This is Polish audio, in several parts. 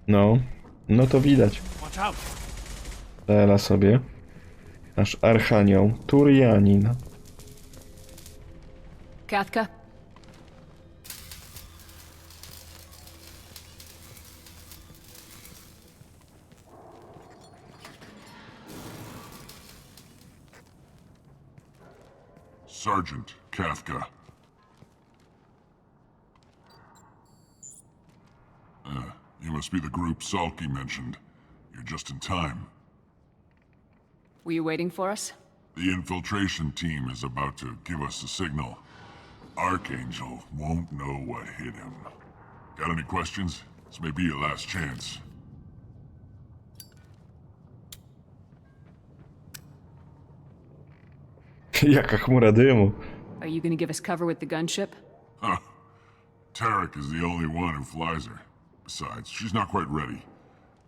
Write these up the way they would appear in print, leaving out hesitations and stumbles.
No, no to widać. Strzela sobie. Nasz archanioł, Turianin. Katka? Sergeant Kafka. You must be the group Salky mentioned. You're just in time. Were you waiting for us? The infiltration team is about to give us a signal. Archangel won't know what hit him. Got any questions? This may be your last chance. Jaka chmura dymu. Are you gonna give us cover with the gunship? Huh. Tarek is the only one who flies her. Besides, she's not quite ready.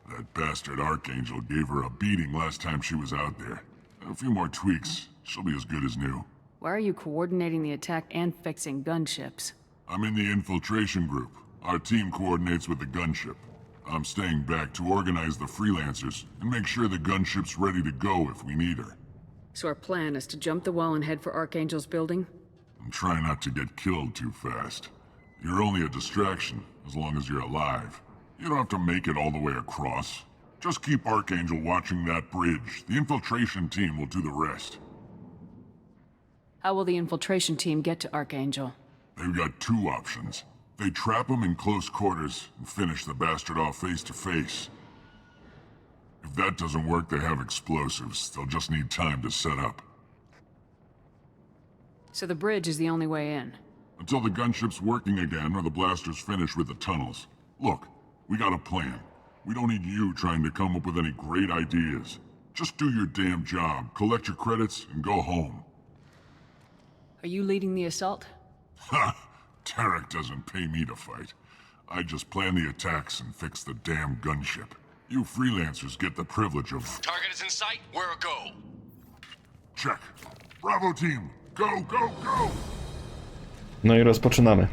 That bastard Archangel gave her a beating last time she was out there. A few more tweaks, she'll be as good as new. Why are you coordinating the attack and fixing gunships? I'm in the infiltration group. Our team coordinates with the gunship. I'm staying back to organize the freelancers and make sure the gunship's ready to go if we need her. So our plan is to jump the wall and head for Archangel's building? And try not to get killed too fast. You're only a distraction, as long as you're alive. You don't have to make it all the way across. Just keep Archangel watching that bridge. The infiltration team will do the rest. How will the infiltration team get to Archangel? They've got two options. They trap him in close quarters and finish the bastard off face to face. If that doesn't work, they have explosives. They'll just need time to set up. So the bridge is the only way in? Until the gunship's working again or the blasters finish with the tunnels. Look, we got a plan. We don't need you trying to come up with any great ideas. Just do your damn job, collect your credits, and go home. Are you leading the assault? Ha! Tarek doesn't pay me to fight. I just plan the attacks and fix the damn gunship. You freelancers get the privilege of... Target is in sight. Where a go? Check. Bravo team! Go, go, go! No i rozpoczynamy.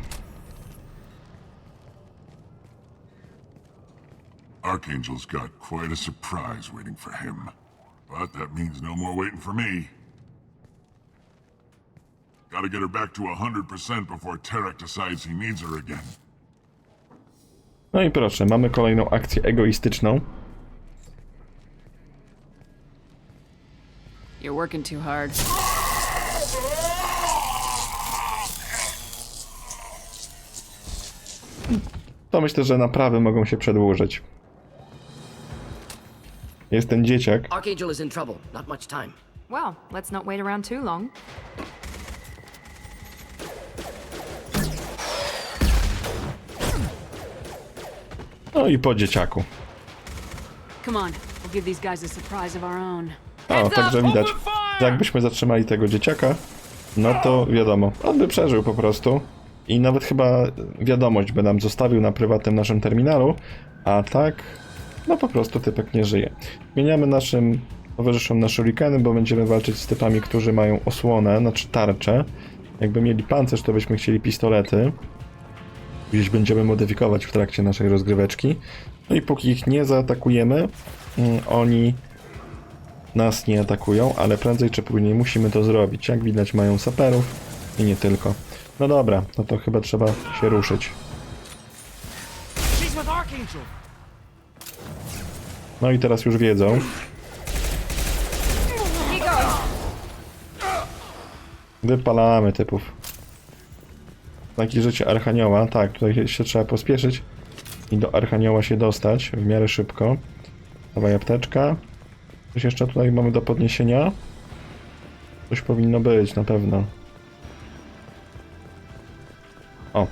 Archangel's got quite a surprise waiting for him. But that means no more waiting for me. Gotta get her back to 100% before Tarek decides he needs her again. No i proszę, mamy kolejną akcję egoistyczną. You're working too hard. To myślę, że naprawy mogą się przedłużyć. Jest ten dzieciak. Archangel is in trouble. Not much time. Well, let's not wait around too long. No i po dzieciaku. Come on, we'll give these guys a surprise of our own. O, także widać, że jakbyśmy zatrzymali tego dzieciaka, no to wiadomo, on by przeżył po prostu. I nawet chyba wiadomość by nam zostawił na prywatnym naszym terminalu, a tak, no po prostu typek nie żyje. Zmieniamy naszym towarzyszom na shurikeny, bo będziemy walczyć z typami, którzy mają osłonę, znaczy tarczę. Jakby mieli pancerz, to byśmy chcieli pistolety. Gdzieś będziemy modyfikować w trakcie naszej rozgryweczki. No i póki ich nie zaatakujemy, oni nas nie atakują, ale prędzej czy później musimy to zrobić. Jak widać, mają saperów i nie tylko. No dobra, no to chyba trzeba się ruszyć. No i teraz już wiedzą. Wypalamy typów. Takie życie Archanioła. Tak, tutaj się trzeba pospieszyć i do Archanioła się dostać w miarę szybko. Dawaj apteczka. Coś jeszcze tutaj mamy do podniesienia? Coś powinno być, na pewno. O.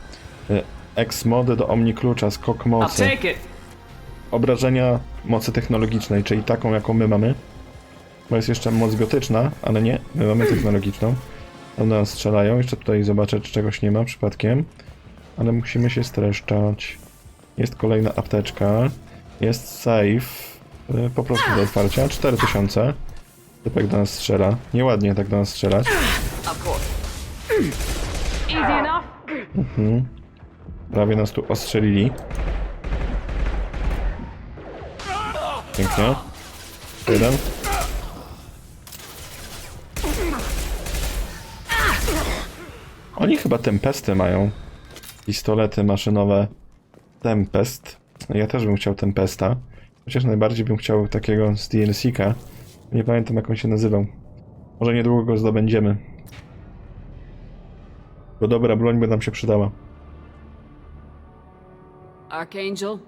Ex-mody do Omni Klucza, skok mocy. Obrażenia mocy technologicznej, czyli taką, jaką my mamy. Bo jest jeszcze moc biotyczna, ale nie, my mamy technologiczną. Tam do nas strzelają. Jeszcze tutaj zobaczę, czy czegoś nie ma przypadkiem. Ale musimy się streszczać. Jest kolejna apteczka. Jest save. Po prostu do otwarcia. 4000. Typek do nas strzela. Nieładnie tak do nas strzelać. Prawie nas tu ostrzelili. Pięknie. Jeden. Oni chyba tempesty mają. Pistolety maszynowe. Tempest. Ja też bym chciał tempesta. Chociaż najbardziej bym chciał takiego z DLC-ka. Nie pamiętam jak on się nazywał. Może niedługo go zdobędziemy. Bo dobra broń by nam się przydała. Archangel?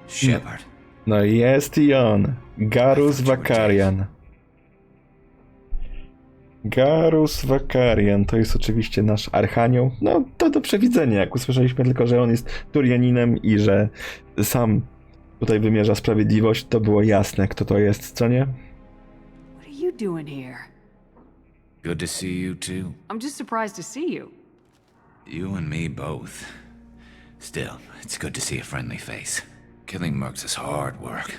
Shepard. No jest i on. Garrus Vakarian. Garrus Vakarian to jest oczywiście nasz archanioł. No to do przewidzenia, jak usłyszeliśmy tylko, że on jest Turianinem i że sam tutaj wymierza sprawiedliwość, to było jasne, kto to jest, co nie? What are you doing here? Good to see you too. I'm just surprised to see you. You and me both. Still, it's good to see a friendly face. Killing mercs is hard work,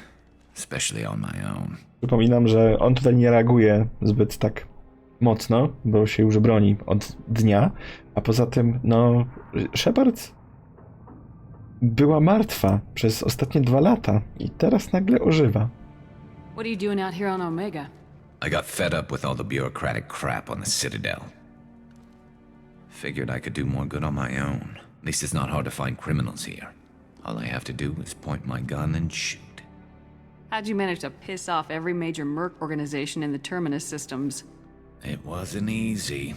especially on my own. Przypominam, że on tutaj nie reaguje zbyt tak mocno, bo się już broni od dnia, a poza tym, no, Shepard była martwa przez ostatnie 2 lata i teraz nagle ożywa. What are you doing out here on Omega? I got fed up with all the bureaucratic crap on the Citadel. Figured I could do more good on my own. At least it's not hard to find criminals here. All I have to do is point my gun and shoot. How'd you manage to piss off every major merc organization in the Terminus systems? It wasn't easy.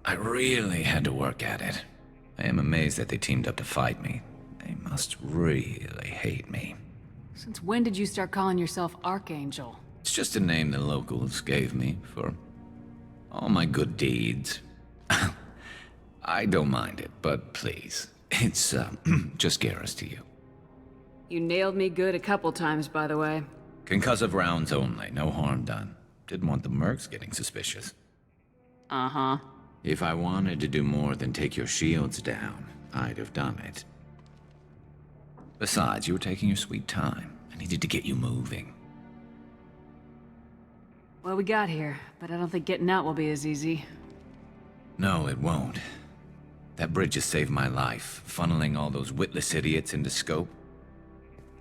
I really had to work at it. I am amazed that they teamed up to fight me. They must really hate me. Since when did you start calling yourself Archangel? It's just a name the locals gave me for all my good deeds. I don't mind it, but please, it's just Garrus to you. You nailed me good a couple times, by the way. Concussive rounds only, no harm done. Didn't want the mercs getting suspicious. Uh-huh. If I wanted to do more than take your shields down, I'd have done it. Besides, you were taking your sweet time. I needed to get you moving. Well, we got here, but I don't think getting out will be as easy. No, it won't. That bridge has saved my life, funneling all those witless idiots into scope.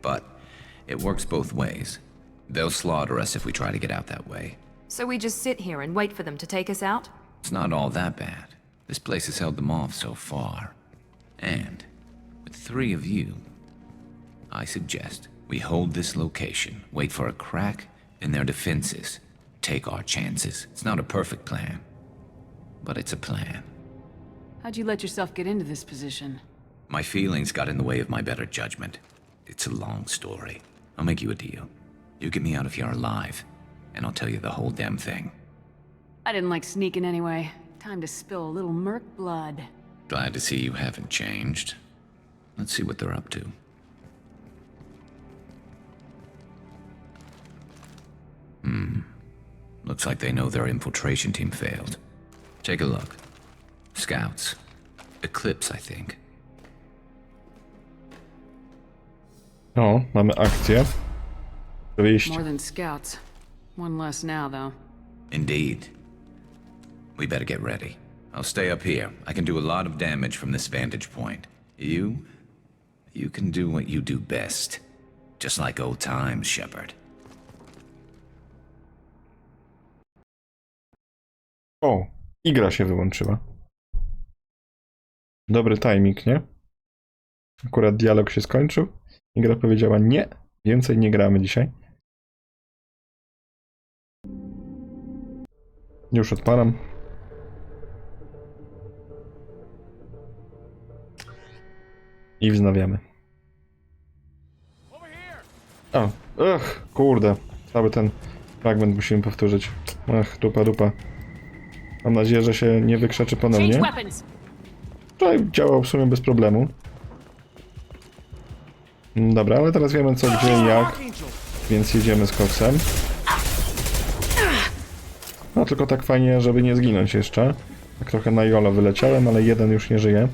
But it works both ways. They'll slaughter us if we try to get out that way. So we just sit here and wait for them to take us out? It's not all that bad. This place has held them off so far. And with 3 of you, I suggest we hold this location, wait for a crack in their defenses, take our chances. It's not a perfect plan, but it's a plan. How'd you let yourself get into this position? My feelings got in the way of my better judgment. It's a long story. I'll make you a deal. You get me out of here alive, and I'll tell you the whole damn thing. I didn't like sneaking anyway. Time to spill a little merc blood. Glad to see you haven't changed. Let's see what they're up to. Looks like they know their infiltration team failed. Take a look. Scouts. Eclipse, I think. O, mamy akcję. Wyjście. More than scouts. One less now, though. Indeed. We better get ready. I'll stay up here. I can do a lot of damage from this vantage point. You can do what you do best. Just like old times, Shepard. O, i gra się wyłączyła. Dobry timing, nie? Akurat dialog się skończył i gra powiedziała nie, więcej nie gramy dzisiaj. Już odpalam. I wznawiamy. O, kurde. Cały ten fragment musimy powtórzyć. Dupa. Mam nadzieję, że się nie wykrzeczy ponownie. Tutaj działał w sumie bez problemu. Dobra, ale teraz wiemy co, gdzie i jak. Więc jedziemy z koksem. No tylko tak fajnie, żeby nie zginąć jeszcze. Tak trochę na jolo wyleciałem, ale jeden już nie żyje.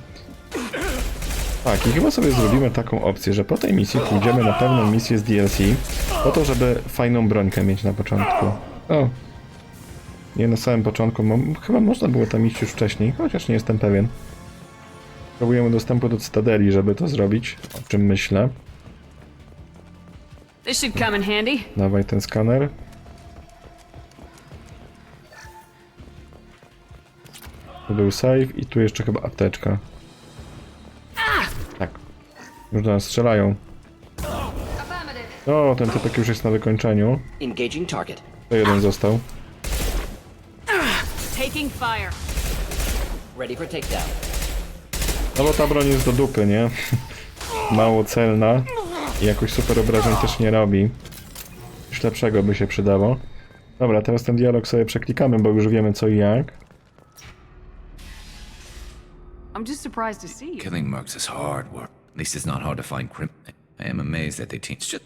Tak, i chyba sobie zrobimy taką opcję, że po tej misji pójdziemy na pewną misję z DLC, po to, żeby fajną brońkę mieć na początku. O! Nie na samym początku, chyba można było tam iść już wcześniej, chociaż nie jestem pewien. Próbujemy dostępu do Cytadeli, żeby to zrobić, o czym myślę. This should come in handy. Dawaj ten skaner. Tu był save i tu jeszcze chyba apteczka. Tak. Już do nas strzelają. O, ten typek już jest na wykończeniu. Engaging target. To jeden został. Taking fire. Ready for takedown. No bo ta broń jest do dupy, nie? Mało celna. I jakoś super obrażeń też nie robi. Coś lepszego by się przydało. Dobra, teraz ten dialog sobie przeklikamy, bo już wiemy co i jak. I'm just surprised to see you. Killing mercs is hard work. At least it's not hard to find I am amazed that they teach shit.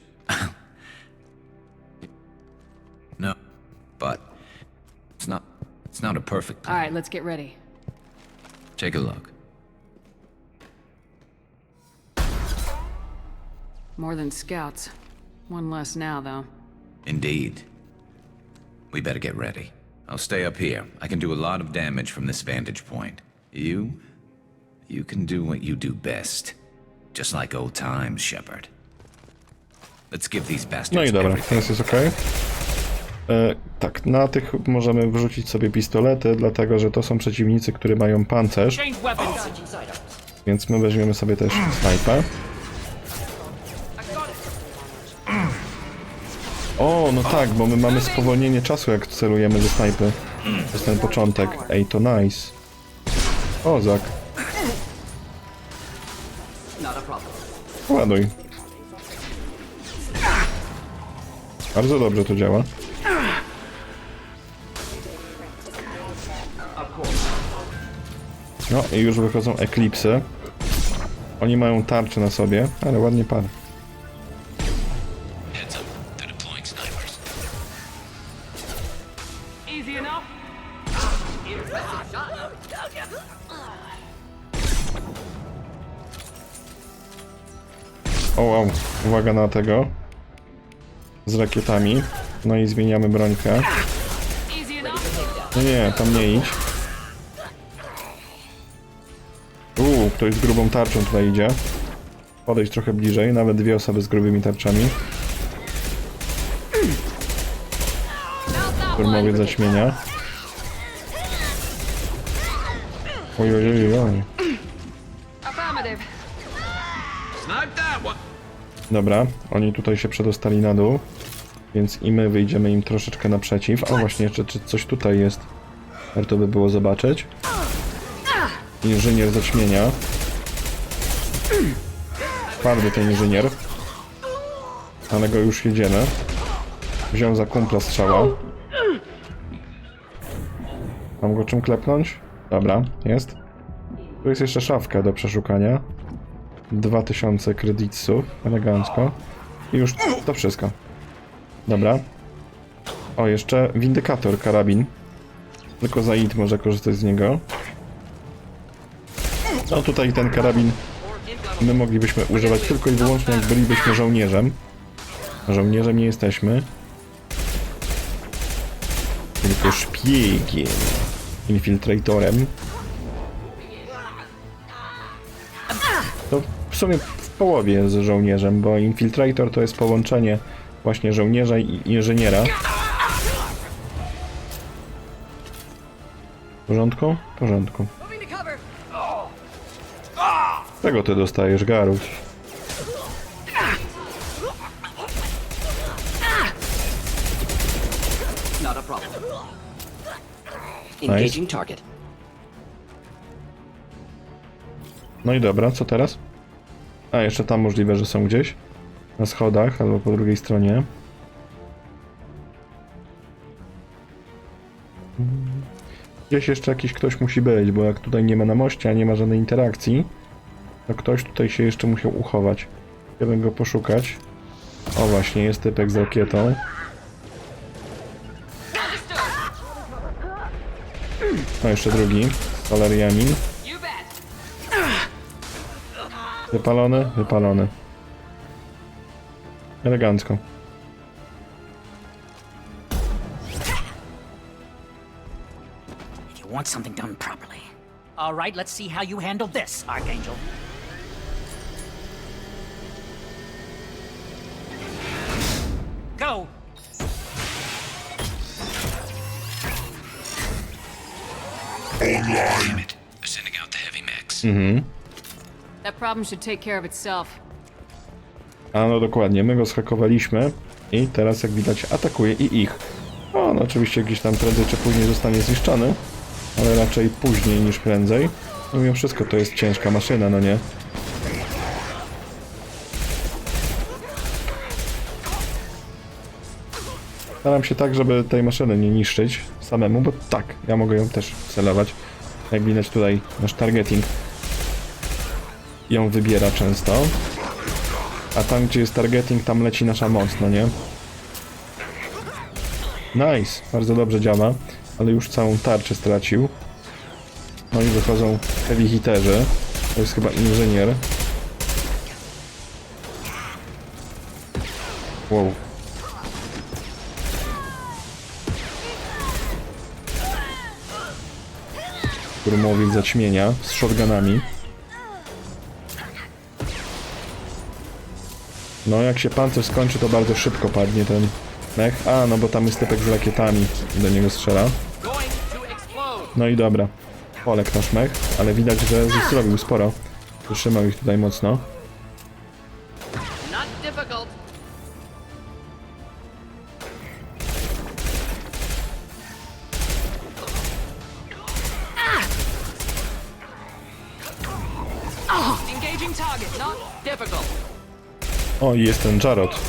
No, but it's not a perfect plan. All right, let's get ready. Take a look. More than scouts. One less now, though. Indeed. We better get ready. I'll stay up here. I can do a lot of damage from this vantage point. You can do what you do best. Just like old times, Shepard. Let's give these bastards No i dobra, everything. teraz jest ok. Tak, na tych możemy wrzucić sobie pistolety, dlatego że to są przeciwnicy, którzy mają pancerz. Więc my weźmiemy sobie też snajpę. O, no tak, bo my mamy spowolnienie czasu, jak celujemy ze snajpy. To jest ten początek. Ej, to nice. Kozak. Not a problem. Ładuj. Bardzo dobrze to działa. No i już wychodzą eklipsy. Oni mają tarcze na sobie, ale ładnie par. Heads up, they're deploying snipers. Easy enough. O wow, uwaga na tego. Z rakietami. No i zmieniamy brońkę. Easy enough. No nie, tam nie idź. Ktoś z grubą tarczą tutaj idzie. Podejdź trochę bliżej, nawet dwie osoby z grubymi tarczami. Szturmowiec zaćmienia. Ojojojoj. Affirmative. Dobra, oni tutaj się przedostali na dół. Więc i my wyjdziemy im troszeczkę naprzeciw. A właśnie, jeszcze czy coś tutaj jest. Warto by było zobaczyć. Inżynier zaćmienia. Twardy ten inżynier. Ale go już jedziemy. Wziął za kumpla strzała. Mam go czym klepnąć? Dobra, jest. Tu jest jeszcze szafka do przeszukania. 2000 kredytów, elegancko. I już to wszystko. Dobra. O, jeszcze windykator, karabin. Tylko Zaid może korzystać z niego. No tutaj ten karabin my moglibyśmy używać tylko i wyłącznie jak bylibyśmy żołnierzem. Żołnierzem nie jesteśmy. Tylko szpiegiem. Infiltratorem. To w sumie w połowie jest żołnierzem, bo Infiltrator to jest połączenie właśnie żołnierza i inżyniera. W porządku? W porządku. Czego ty dostajesz, Garrus? Not a problem. Engaging target. No i dobra, co teraz? A, jeszcze tam możliwe, że są gdzieś. Na schodach, albo po drugiej stronie. Gdzieś jeszcze jakiś ktoś musi być, bo jak tutaj nie ma na moście, a nie ma żadnej interakcji, to ktoś tutaj się jeszcze musiał uchować. Chciałbym go poszukać. O właśnie, jest typek z rakietą. No jeszcze drugi. Solarianin. Wypalony, wypalony. Elegancko. You want something done properly. All right, let's see how you handle this, Archangel. Go! Damn it. They're sending out the heavy mechs. That problem should take care of itself. A no dokładnie, my go schakowaliśmy i teraz jak widać atakuje i ich. On oczywiście gdzieś tam prędzej czy później zostanie zniszczony, ale raczej później niż prędzej. No mimo wszystko to jest ciężka maszyna, no nie? Staram się tak, żeby tej maszyny nie niszczyć samemu, bo tak, ja mogę ją też celować. Jak widać tutaj nasz targeting ją wybiera często. A tam, gdzie jest targeting, tam leci nasza moc, no nie? Nice, bardzo dobrze działa, ale już całą tarczę stracił. No i wychodzą heavy hitterzy. To jest chyba inżynier. Wow. Grumowiec zaćmienia z shotgunami. No jak się pancerz skończy, to bardzo szybko padnie ten mech. A, no bo tam jest typek z rakietami i do niego strzela. No i dobra. Polek nasz mech, ale widać, że zrobił sporo. Wytrzymał ich tutaj mocno. Not difficult. Engaging target. Not difficult. O, i jest ten Jarrod.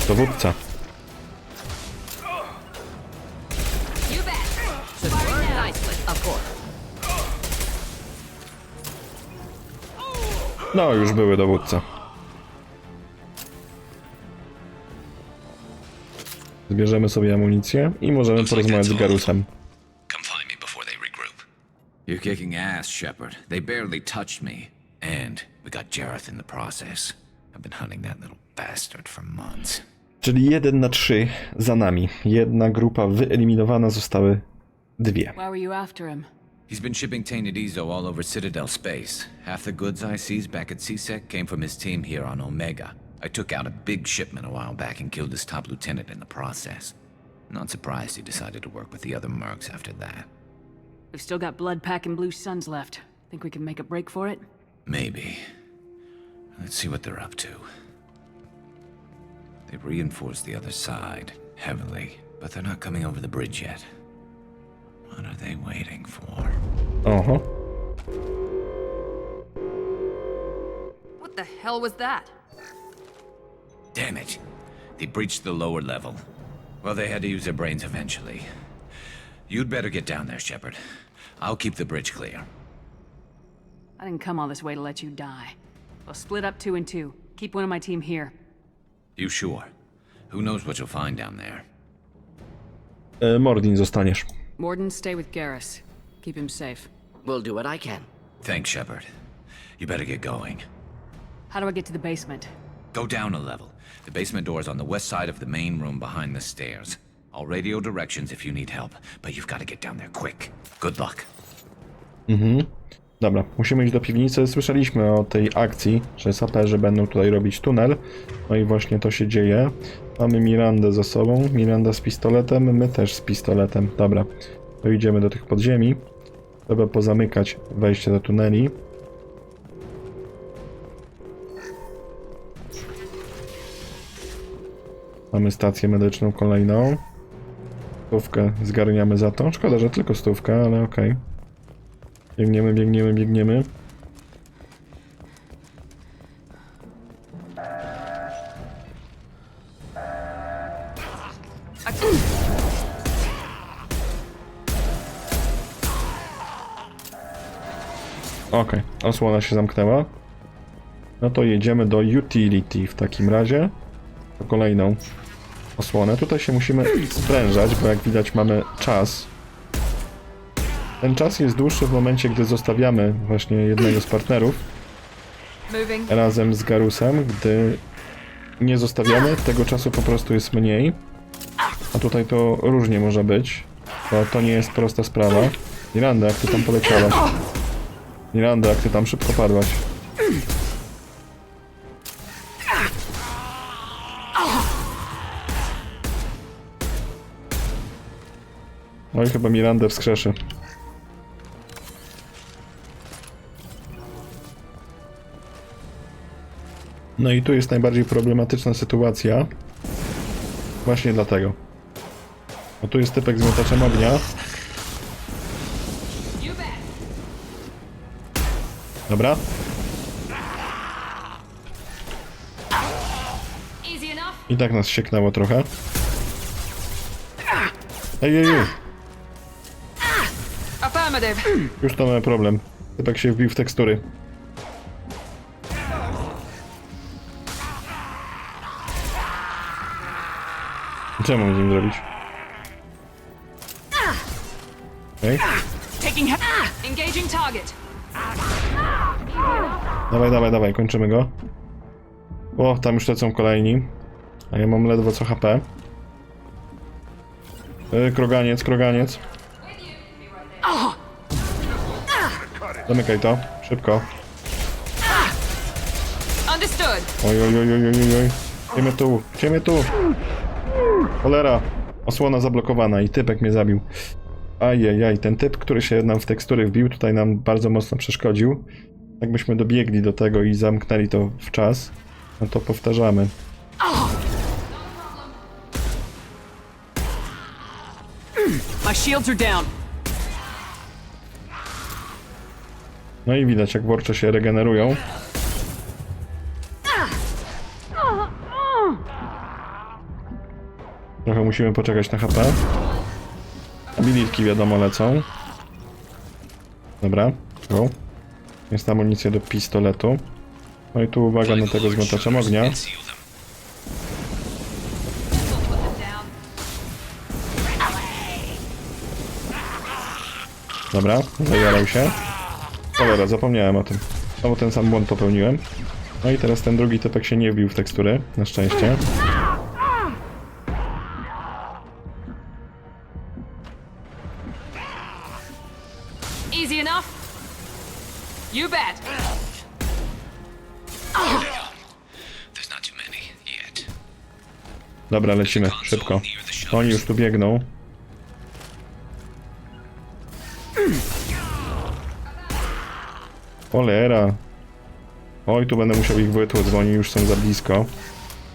Dowódca. You bet. Should burn nicely, of course. No, już były dowódca. Zbierzemy sobie amunicję i możemy porozmawiać z Garrusem. Come find me before they regroup. You're kicking ass, Shepard. They barely touched me. And we got Jareth in the process. I've been hunting that little bastard for months. Czyli 1 na 3 za nami. Jedna grupa wyeliminowana, zostały 2. Why were you after him? He's been shipping tainted Ezo all over Citadel space. Half the goods I seized back at CSEC came from his team here on Omega. I took out a big shipment a while back and killed his top lieutenant in the process. Not surprised he decided to work with the other mercs after that. We've still got blood-packing blue suns left. Think we can make a break for it? Maybe. Let's see what they're up to. They've reinforced the other side, heavily, but they're not coming over the bridge yet. What are they waiting for? Oho. What the hell was that? Damn it. They breached the lower level. Well, they had to use their brains eventually. You'd better get down there, Shepard. I'll keep the bridge clear. I didn't come all this way to let you die. We'll split up 2 and 2. Keep one of my team here. You sure? Who knows what you'll find down there? Mordin zostaniesz. Morden, stay with Garrus. Keep him safe. We'll do what I can. Thanks, Shepard. You better get going. How do I get to the basement? Go down a level. The basement door is on the west side of the main room behind the stairs. I'll radio directions if you need help, but you've got to get down there quick. Good luck. Dobra, musimy iść do piwnicy. Słyszeliśmy o tej akcji, że saperzy będą tutaj robić tunel. No i właśnie to się dzieje. Mamy Mirandę za sobą. Miranda z pistoletem, my też z pistoletem. Dobra, to idziemy do tych podziemi. Trzeba pozamykać wejście do tuneli. Mamy stację medyczną kolejną. 100 zgarniamy za to. Szkoda, że tylko 100, ale okej. Biegniemy, biegniemy, biegniemy. Okej, osłona się zamknęła. No to jedziemy do utility w takim razie. Po kolejną osłonę. Tutaj się musimy sprężać, bo jak widać mamy czas. Ten czas jest dłuższy w momencie, gdy zostawiamy właśnie jednego z partnerów Moving. razem z Garrusem. Gdy nie zostawiamy, tego czasu po prostu jest mniej. A tutaj to różnie może być, bo to nie jest prosta sprawa. Miranda, jak ty tam poleciałaś? Miranda, jak ty tam szybko padłaś? No i chyba Mirandę wskrzeszy. No i tu jest najbardziej problematyczna sytuacja. Właśnie dlatego. Bo tu jest typek z miotaczem ognia. Dobra. I tak nas sieknęło trochę. Ej. Affirmative. Już to mamy problem. Typek się wbił w tekstury. Co mam z nim zrobić? Okej. Engaging target. Dawaj, kończymy go. O, tam już lecą kolejni. A ja mam ledwo co HP. Kroganiec. Zamykaj to, szybko. Understood. Oj. Gdzie mnie tu? Cholera. Osłona zablokowana i typek mnie zabił. Ajajaj, ten typ, który się nam w tekstury wbił, tutaj nam bardzo mocno przeszkodził. Jakbyśmy dobiegli do tego i zamknęli to w czas, no to powtarzamy. My shields are down. No i widać, jak worcze się regenerują. Trochę musimy poczekać na HP. Abilitki wiadomo lecą. Dobra, go. Jest amunicja do pistoletu. No i tu uwaga na tego z miotaczem ognia. Dobra, zajarał się. Cholera, zapomniałem o tym. Znowu ten sam błąd popełniłem. No i teraz ten drugi typek się nie wbił w tekstury, na szczęście. Easy enough? You bet. There's not too many yet. Dobra, lecimy, szybko. Oni już tu biegną. Cholera. Oj, tu będę musiał ich wytłuc, bo oni już są za blisko.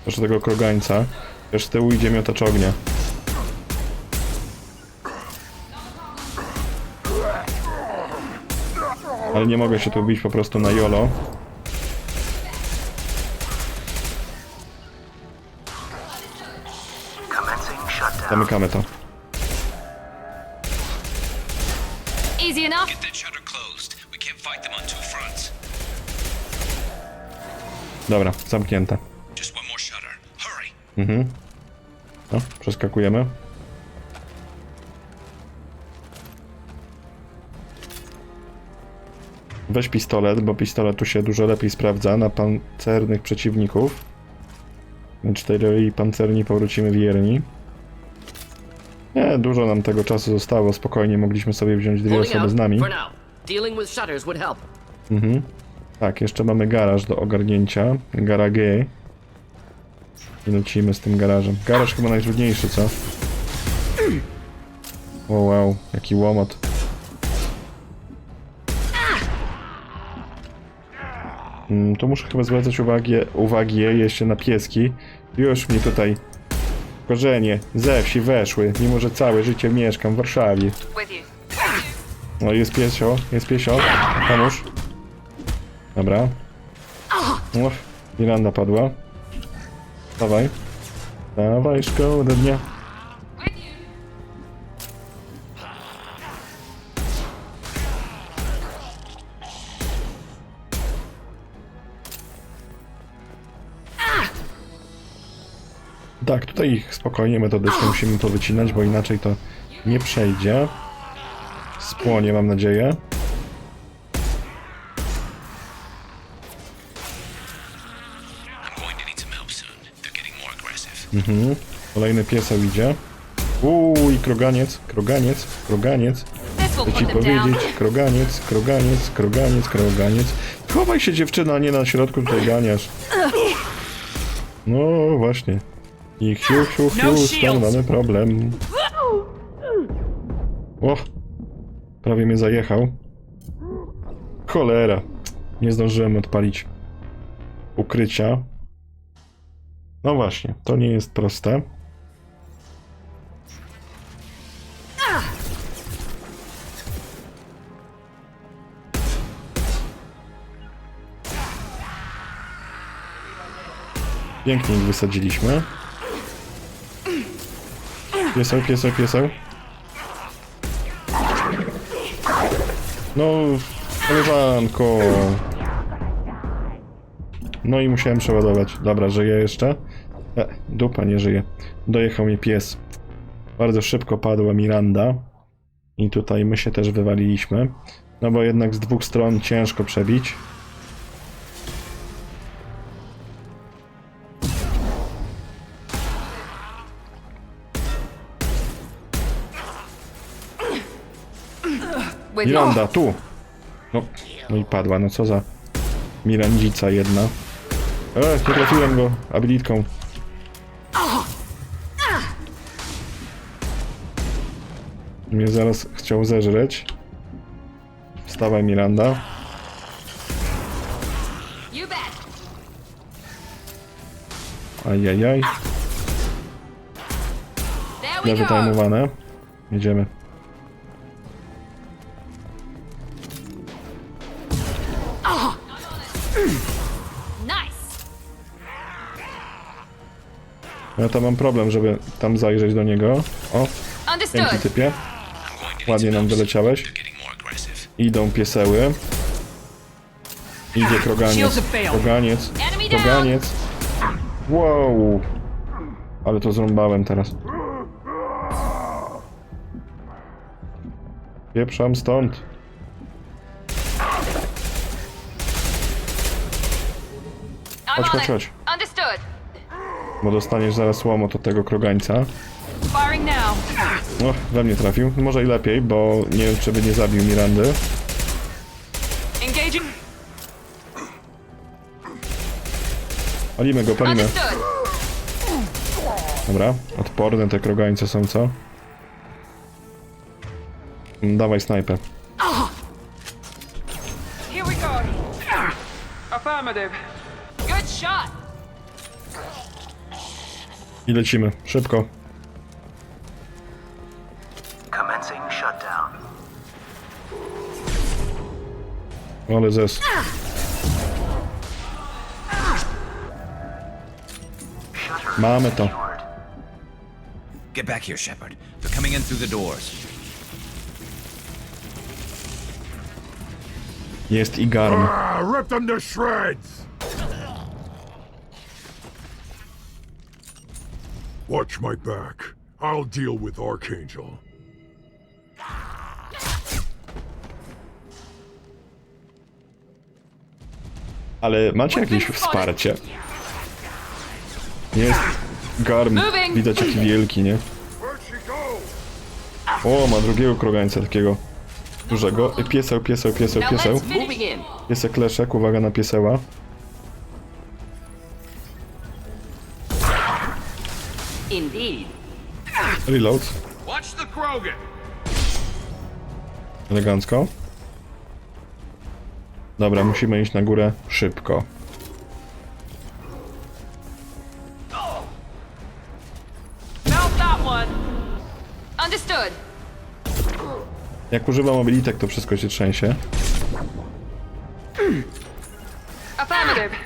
Proszę tego krogańca. Też z tyłu idzie miotacz ognia. Ale nie mogę się tu bić po prostu na YOLO. Zamykamy to. Easy enough? Get that shutter closed. We can't fight them on two fronts. Dobra, zamknięte. Just one more shutter. Hurry. No, przeskakujemy. Weź pistolet, bo pistolet tu się dużo lepiej sprawdza na pancernych przeciwników. 4 pancerni powrócimy wierni. Nie, dużo nam tego czasu zostało, spokojnie mogliśmy sobie wziąć dwie osoby z nami. Tak, jeszcze mamy garaż do ogarnięcia. Garage. I lecimy z tym garażem. Garaż chyba najtrudniejszy, co? O wow, jaki łomot. Tu muszę chyba zwracać uwagi jeszcze na pieski. Już mi tutaj korzenie ze wsi weszły, mimo że całe życie mieszkam w Warszawie. No jest piesio, pomóż. Dobra. Miranda padła. Dawaj, szkoda dnia. Tak, tutaj ich spokojnie, metodycznie musimy powycinać, bo inaczej to nie przejdzie. spłonie, mam nadzieję. Kolejny pieseł idzie. I kroganiec. This will Chcę ci put them down. powiedzieć, kroganiec. Chowaj się, dziewczyna, nie na środku tutaj ganiasz. No właśnie. I stąd mamy problem. O! Prawie mnie zajechał. Cholera. Nie zdążyłem odpalić ukrycia. No właśnie, to nie jest proste. Pięknie ich wysadziliśmy. Pieseł. No, koleżanko. No i musiałem przeładować. Dobra, żyje jeszcze. Dupa nie żyje. Dojechał mnie pies. Bardzo szybko padła Miranda. I tutaj my się też wywaliliśmy. No bo jednak z dwóch stron ciężko przebić. Miranda, tu! No i padła, no co za Mirandzica jedna. Nie trafiłem go abilitką. Mnie zaraz chciał zeżreć. Wstawaj, Miranda. You bet. Ajajaj. There we Lewy go. tajmowane. Jedziemy. Nice. Ja to mam problem, żeby tam zajrzeć do niego. O, dzięki Understood. typie. Ładnie nam doleciałeś. Idą pieseły. Idzie kroganiec. Wow. Ale to zrąbałem teraz. Pieprzam stąd. Chodź. Understood. Bo dostaniesz zaraz łomot od tego krogańca. Firing now. No, we mnie trafił. Może i lepiej, bo nie wiem, czy by nie zabił Mirandy. Engaging. Palimy go. Understood. Dobra, odporne te krogańce są, co? Dawaj snajpę. Here we go. Affirmative. Good shot. I lecimy. Szybko. Commencing shutdown. Ale zes. Mamy to. Get back here, Shepard. They're coming in through the doors. Jest i garm. Rip them to shreds! Watch my back. I'll deal with Archangel. Ale macie jakieś wsparcie? Jest garm. Widać jaki wielki, nie? O, ma drugiego krogańca takiego dużego. Pieseł. Moving in. Piesek leszek, uwaga na pieseła. Indeed. Reload. Watch the Krogan! Elegancko. Dobra, musimy iść na górę szybko. Mount that one. Understood. Jak używam mobilitek, to wszystko się trzęsie. Affirmative.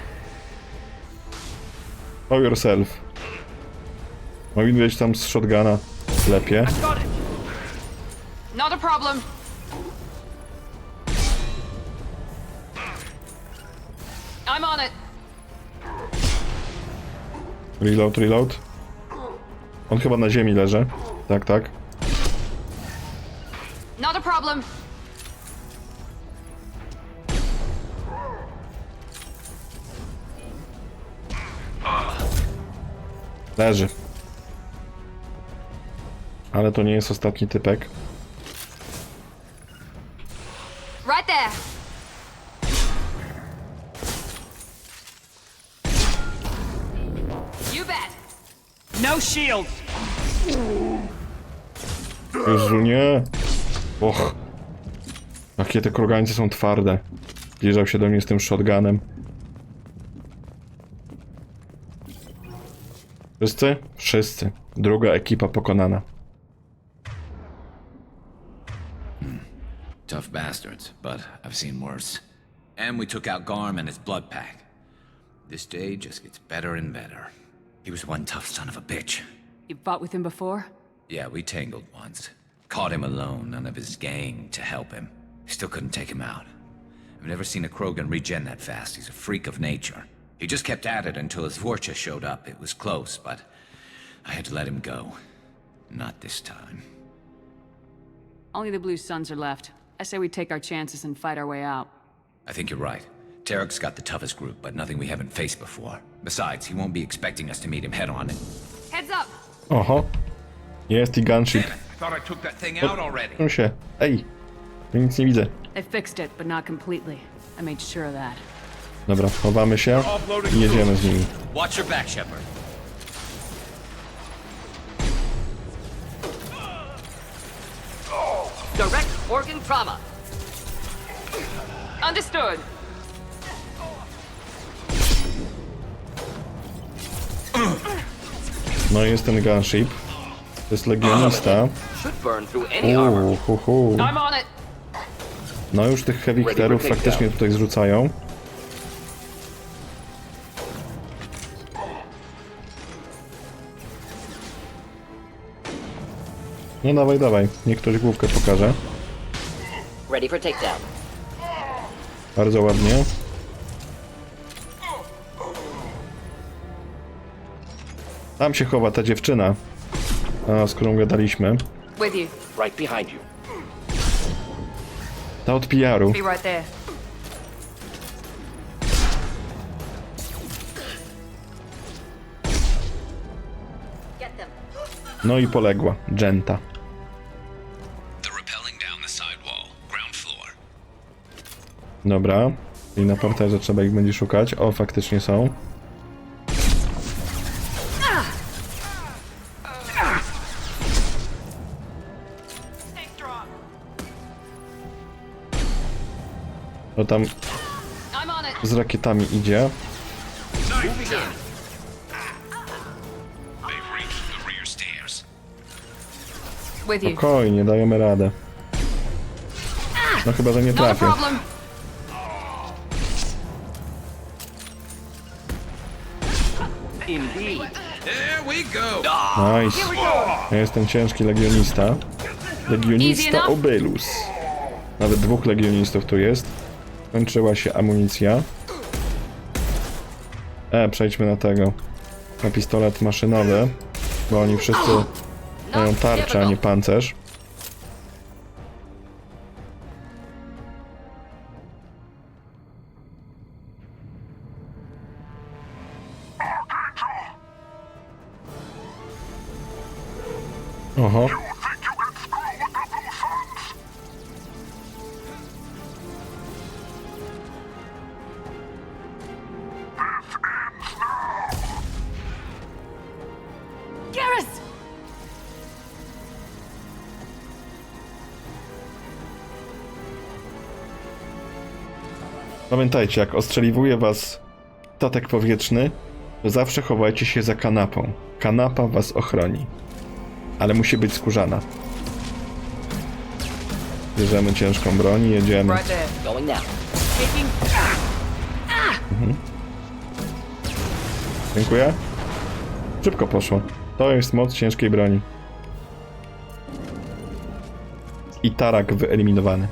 Show yourself. Mogli być tam z shotguna w sklepie. Got it. Not a problem. I'm on it. Reload. On chyba na ziemi leży. Tak. Not a problem. Leży. Ale to nie jest ostatni typek. Right there. You bet. No shields! Jezu, nie. Och. Jakie te krogańce są twarde. Zbliżał się do mnie z tym shotgunem. Wszyscy? Wszyscy. Druga ekipa pokonana. Tough bastards, but I've seen worse. And we took out Garm and his blood pack. This day just gets better and better. He was one tough son of a bitch. You fought with him before? Yeah, we tangled once. Caught him alone, none of his gang to help him. Still couldn't take him out. I've never seen a Krogan regen that fast. He's a freak of nature. He just kept at it until his Vorcha showed up. It was close, but I had to let him go. Not this time. Only the Blue Suns are left. I say we take our chances and fight our way out. I think you're right. Tarek's got the toughest group, but nothing we haven't faced before. Besides, he won't be expecting us to meet him head on. Heads up. Oho. Jest i gunship. I thought I took that thing out already. Proszę się. Ej. Nic nie widzę. They fixed it, but not completely. I made sure of that. Dobra, chowamy się i jedziemy z nimi. Watch your back, Shepard. Direct organ trauma. Understood. No i jest ten gunship. To jest legionista. Should burn through any armor. I'm on it. No już tych heavy-kterów faktycznie tutaj zrzucają. No dawaj, dawaj. Niech ktoś główkę pokaże. Ready for takedown. Bardzo ładnie. Tam się chowa ta dziewczyna, z którą gadaliśmy. With you. Right behind you. Ta od PR-u. Be right there. Get them. No i poległa. Genta. They're rappelling down the side wall, ground floor. Dobra. I na parterze trzeba ich będzie szukać. O, faktycznie są. To tam I'm on it. z rakietami idzie. Moving in. They've reached the rear stairs. With you. Spokojnie, dajemy radę. No chyba, że nie Not a trafię. problem. Indeed. There we go. Nice. Ja jestem ciężki legionista. Legionista Obelus. Nawet dwóch legionistów tu jest. Kończyła się amunicja. Przejdźmy na tego. Na pistolet maszynowy. Bo oni wszyscy mają tarczę, a nie pancerz. Oho. Garrus! Pamiętajcie, jak ostrzeliwuje was statek powietrzny, to zawsze chowajcie się za kanapą. Kanapa was ochroni. Ale musi być skórzana. Bierzemy ciężką broń i jedziemy. Right there. Going now. Taking... Dziękuję. Szybko poszło. To jest moc ciężkiej broni. I tarak wyeliminowany.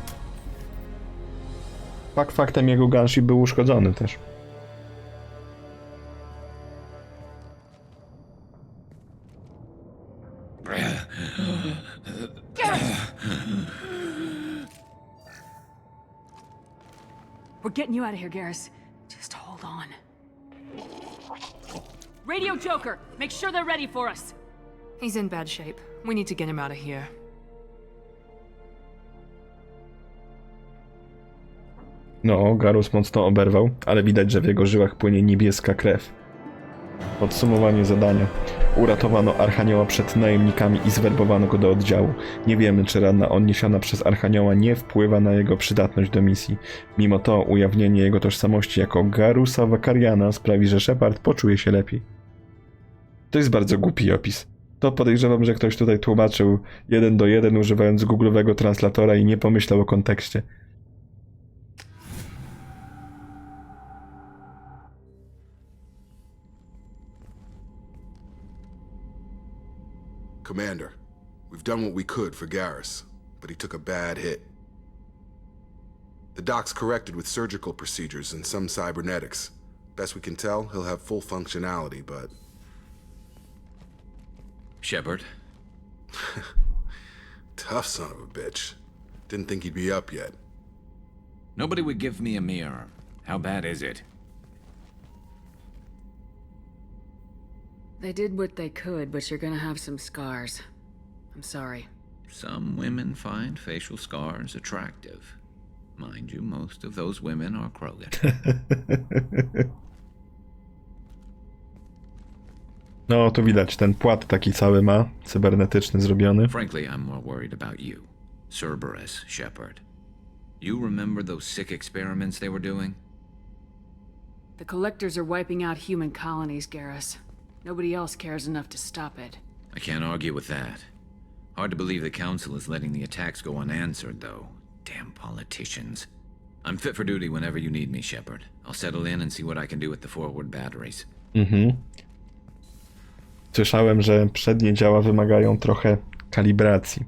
Faktem jego gunship był uszkodzony też. We're getting you out of here, Garrus. Just hold on. Radio Joker, make sure they're ready for us. He's in bad shape. We need to get him out of here. No, Garrus mocno oberwał, ale widać, że w jego żyłach płynie niebieska krew. Podsumowanie zadania. Uratowano Archanioła przed najemnikami i zwerbowano go do oddziału. Nie wiemy, czy rana odniesiona przez Archanioła nie wpływa na jego przydatność do misji. Mimo to ujawnienie jego tożsamości jako Garrusa Wakariana sprawi, że Shepard poczuje się lepiej. To jest bardzo głupi opis. To podejrzewam, że ktoś tutaj tłumaczył 1:1 używając googlowego translatora i nie pomyślał o kontekście. Commander, we've done what we could for Garrus, but he took a bad hit. The doc's corrected with surgical procedures and some cybernetics. Best we can tell, he'll have full functionality, but... Shepard? Tough son of a bitch. Didn't think he'd be up yet. Nobody would give me a mirror. How bad is it? They did what they could, but you're gonna have some scars. I'm sorry. Some women find facial scars attractive. Mind you, most of those women are Krogan. No, tu widać, ten płat taki cały ma, cybernetyczny zrobiony. Frankly, I'm more worried about you. Cerberus, Shepard. You remember those sick experiments they were doing? The Collectors are wiping out human colonies, Garrus. Nobody else cares enough to stop it. I can't argue with that. Hard to believe the Council is letting the attacks go unanswered, though. Damn politicians. I'm fit for duty whenever you need me, Shepard. I'll settle in and see what I can do with the forward batteries. Słyszałem, że przednie działa wymagają trochę kalibracji.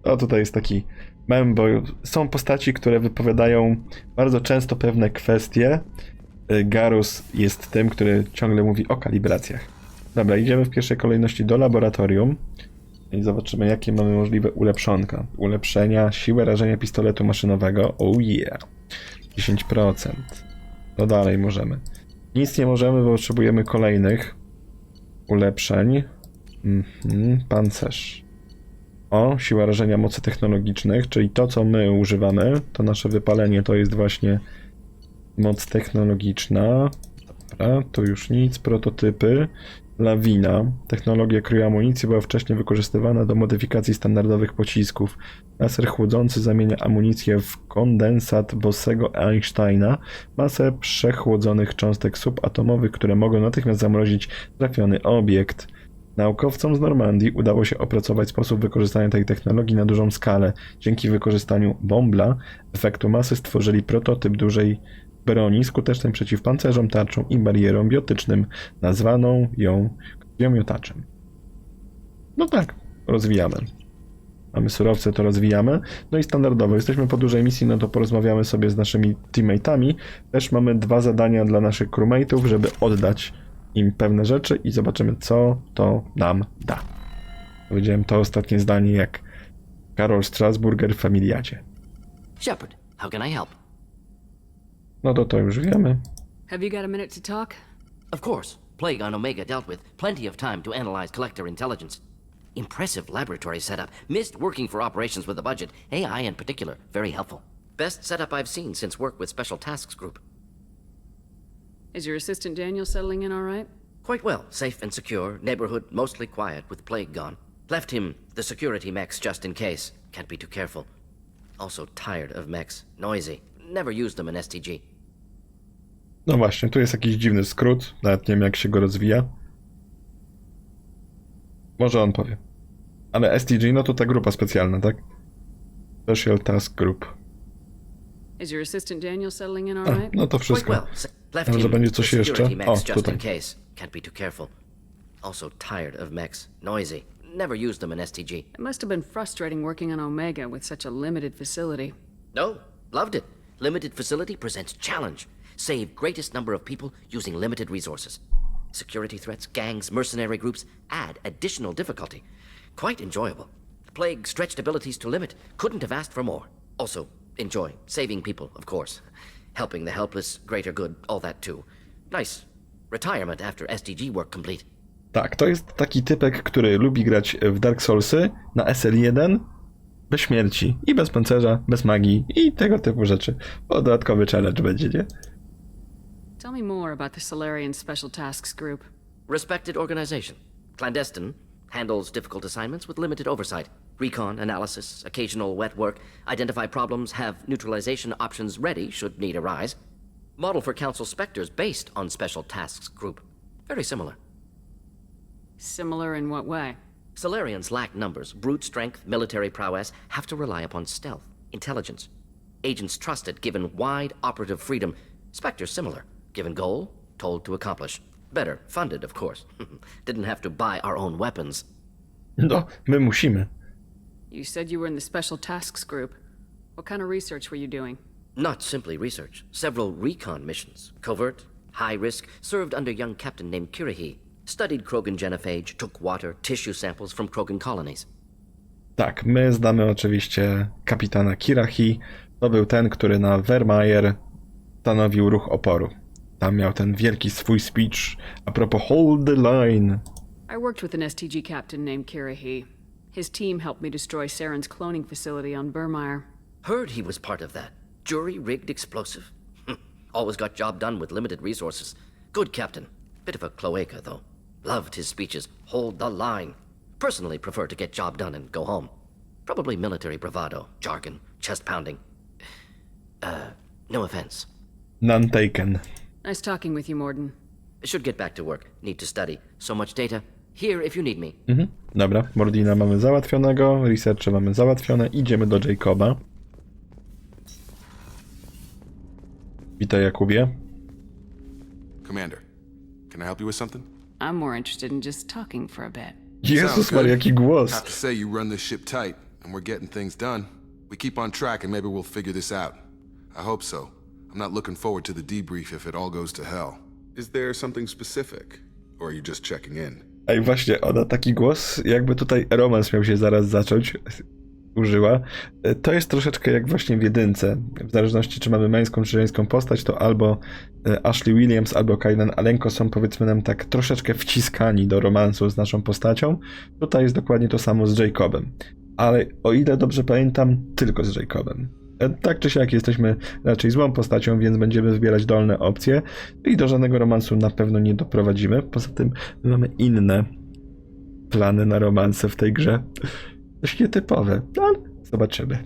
O, tutaj jest taki mem, bo są postaci, które wypowiadają bardzo często pewne kwestie. Garrus jest tym, który ciągle mówi o kalibracjach. Dobra, idziemy w pierwszej kolejności do laboratorium i zobaczymy, jakie mamy możliwe ulepszonka. Ulepszenia, siłę rażenia pistoletu maszynowego. Oh yeah. 10%. No dalej możemy. Nic nie możemy, bo potrzebujemy kolejnych ulepszeń. Pancerz. O, siła rażenia mocy technologicznych, czyli to, co my używamy, to nasze wypalenie to jest właśnie moc technologiczna. Dobra, tu już nic. Prototypy. Lawina. Technologia kryju amunicji była wcześniej wykorzystywana do modyfikacji standardowych pocisków. Laser chłodzący zamienia amunicję w kondensat Bossego Einsteina. Masę przechłodzonych cząstek subatomowych, które mogą natychmiast zamrozić trafiony obiekt. Naukowcom z Normandii udało się opracować sposób wykorzystania tej technologii na dużą skalę. Dzięki wykorzystaniu bombla efektu masy stworzyli prototyp dużej broni skutecznej przeciw pancerzom, tarczom i barierom biotycznym. Nazwaną ją krwiomiotaczem. No tak, rozwijamy. Mamy surowce, to rozwijamy. No i standardowo, jesteśmy po dużej misji, no to porozmawiamy sobie z naszymi teammate'ami. Też mamy 2 zadania dla naszych crewmate'ów, żeby oddać im pewne rzeczy i zobaczymy, co to nam da. Powiedziałem to ostatnie zdanie jak Karol Strasburger w Familiadzie. Shepard, how can I help? No to już wiemy. Have you got a minute to talk? Of course. Plague on Omega dealt with. Plenty of time to analyze collector intelligence. Impressive laboratory setup. Missed working for operations with a budget. AI in particular, very helpful. Best setup I've seen since work with Special Tasks Group. Is your assistant Daniel settling in all right? Quite well. Safe and secure. Neighborhood mostly quiet with Plague gone. Left him the security mechs just in case. Can't be too careful. Also tired of mechs. Noisy. Never used them in STG. No właśnie, tu jest jakiś dziwny skrót. Nawet nie wiem, jak się go rozwija. Może on powie. Ale STG, no to ta grupa specjalna, tak? Special Task Group. Is your assistant Daniel settling in all right? No to wszystko. Może będzie coś jeszcze? O, tutaj. Can't be too careful. Also tired of mechs. Noisy. Never used them in STG. It must have been frustrating working on Omega with such a limited facility. No, loved it. Limited facility presents challenge. Save greatest number of people using limited resources. Security threats, gangs, mercenary groups add additional difficulty. Quite enjoyable. Plague stretched abilities to limit. Couldn't have asked for more. Also, Enjoy saving people, of course. Helping the helpless, greater good, all that too. Nice retirement after SDG work complete. Tak, to jest taki typek, który lubi grać w Dark Soulsy na SL1 bez śmierci i bez pancerza, bez magii i tego typu rzeczy. Bo dodatkowy challenge będzie, nie? Tell me more about the Solarian Special Tasks Group. Respected organization. Clandestine. Handles difficult assignments with limited oversight. Recon, analysis, occasional wet work. Identify problems, have neutralization options ready should need arise. Model for Council Spectres based on Special Tasks Group. Very similar. Similar in what way? Solarians lack numbers, brute strength, military prowess, have to rely upon stealth, intelligence. Agents trusted, given wide operative freedom. Spectres similar, given goal, told to accomplish. Better, funded, of course. Didn't have to buy our own weapons. No, my musimy. You said you were in the Special Tasks Group. What kind of research were you doing? Not simply research. Several recon missions. Covert, high risk, served under a young captain named Kirahi. Studied Krogan genophage, took water, tissue samples from Krogan colonies. Tak, my znamy oczywiście kapitana Kirahi. To był ten, który na Vermeer stanowił ruch oporu. Tam miał ten wielki swój speech a propos hold the line. I worked with an STG captain named Kirahi. His team helped me destroy Saren's cloning facility on Vermeer. Heard he was part of that. Jury-rigged explosive. Always got job done with limited resources. Good captain. Bit of a cloaca, though. Loved his speeches. Hold the line. Personally prefer to get job done and go home. Probably military bravado, jargon, chest pounding. No offense. None taken. Nice talking with you, Morden. Should get back to work. Need to study. So much data. Here if you need me. Dobra, Mordina mamy załatwionego, researche mamy załatwione, idziemy do Jacoba. Witaj, Jakubie. Commander, can I help you with something? I'm more interested in just talking for a bit. Jezus Maria, jaki głos. Have to say you run this ship tight, and we're getting things done. We keep on track, and maybe we'll figure this out. I hope so. I'm not looking forward to the debrief if it all goes to hell. Is there something specific, or are you just checking in? Ej, właśnie, ona taki głos, jakby tutaj romans miał się zaraz zacząć, użyła. To jest troszeczkę jak właśnie w jedynce. W zależności, czy mamy męską, czy żeńską postać, to albo Ashley Williams, albo Kainan Alenko są, powiedzmy nam, tak troszeczkę wciskani do romansu z naszą postacią. Tutaj jest dokładnie to samo z Jacobem. Ale o ile dobrze pamiętam, tylko z Jacobem. Tak czy siak jesteśmy raczej złą postacią, więc będziemy wybierać dolne opcje i do żadnego romansu na pewno nie doprowadzimy. Poza tym mamy inne plany na romanse w tej grze. Dość nietypowe, ale zobaczymy.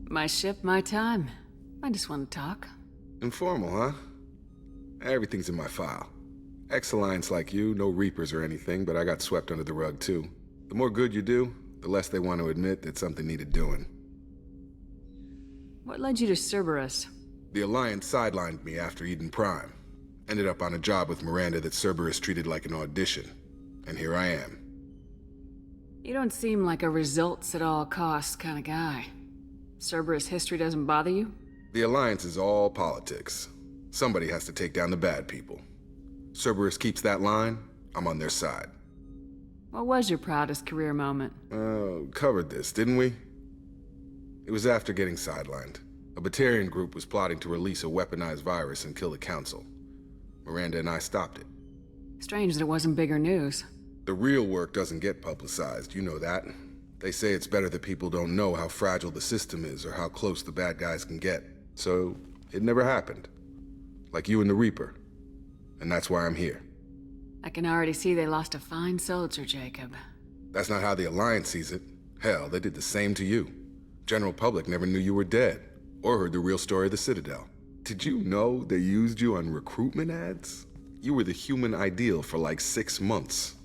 My ship, my time. I just want to talk. Informal, huh? Everything's in my file. Ex-Alliance like you, no Reapers or anything, but I got swept under the rug too. The more good you do, the less they want to admit that something needed doing. What led you to Cerberus? The Alliance sidelined me after Eden Prime. Ended up on a job with Miranda that Cerberus treated like an audition. And here I am. You don't seem like a results at all costs kind of guy. Cerberus history doesn't bother you? The Alliance is all politics. Somebody has to take down the bad people. Cerberus keeps that line, I'm on their side. What was your proudest career moment? Covered this, didn't we? It was after getting sidelined. A Batarian group was plotting to release a weaponized virus and kill the Council. Miranda and I stopped it. Strange that it wasn't bigger news. The real work doesn't get publicized, you know that. They say it's better that people don't know how fragile the system is or how close the bad guys can get. So, it never happened. Like you and the Reaper. And that's why I'm here. I can already see they lost a fine soldier, Jacob. That's not how the Alliance sees it. Hell, they did the same to you. General public never knew you were dead, or heard the real story of the Citadel. Did you know they used you on recruitment ads? You were the human ideal for like 6 months.